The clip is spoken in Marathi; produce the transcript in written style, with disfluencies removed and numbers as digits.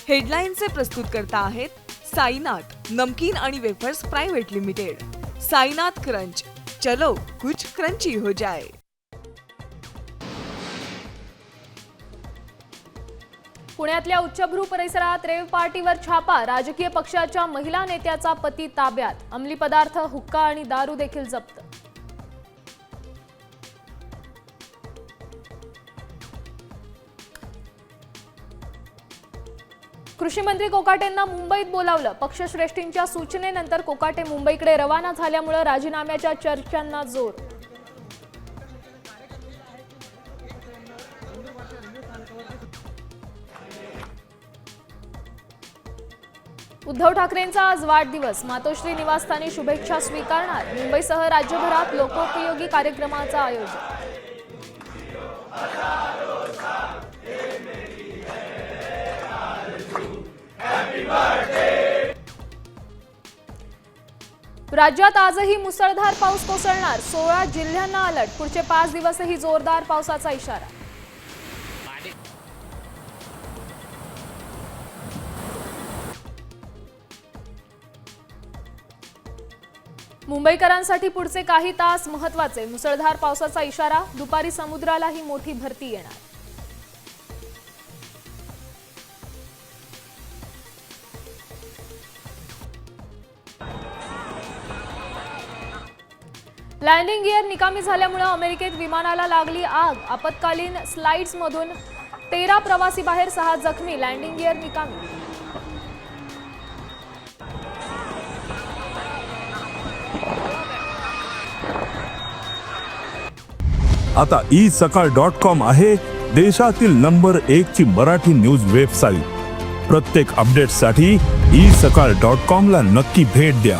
हेडलाईनचे प्रस्तुतकर्ता आहेत साईनाथ नमकीन आणि wafers private limited. Sainath crunch, चलो कुछ क्रंची हो जाए। पुण्यातल्या उच्चभ्रू परिसरात रेव पार्टीवर छापा, राजकीय पक्षाच्या महिला नेत्याचा पती ताब्यात, अंमली पदार्थ, हुक्का आणि दारू देखील जप्त। कृषी मंत्री कोकाटेंना मुंबईत बोलावलं, पक्षश्रेष्ठींच्या सूचनेनंतर कोकाटे मुंबईकडे रवाना झाल्यामुळे राजीनाम्याच्या चर्चांना जोर। उद्धव ठाकरेंचा आज वाढदिवस, मातोश्री निवासस्थानी शुभेच्छा स्वीकारणार, मुंबईसह राज्यभरात लोकोपयोगी कार्यक्रमाचं आयोजन। राज्यात आजही मुसळधार पाऊस कोसळणार, 16 जिल्ह्यांना अलर्ट, पुढचे 5 दिवसही जोरदार पावसाचा इशारा। मुंबईकरांसाठी पुढचे काही तास महत्त्वाचे, मुसळधार पावसाचा इशारा, दुपारी समुद्रालाही मोठी भरती येणार। लँडिंग गिअर निकामी झाल्यामुळे अमेरिकेत विमानाला लागली आग, आपत्कालीन स्लाइड्समधून 13 प्रवासी बाहेर, 6 जखमी, लँडिंग गिअर निकामी। आता isakal.com आहे देशातील नंबर 1 ची मराठी न्यूज वेबसाईट। प्रत्येक अपडेटसाठी isakal.com ला नक्की भेट द्या।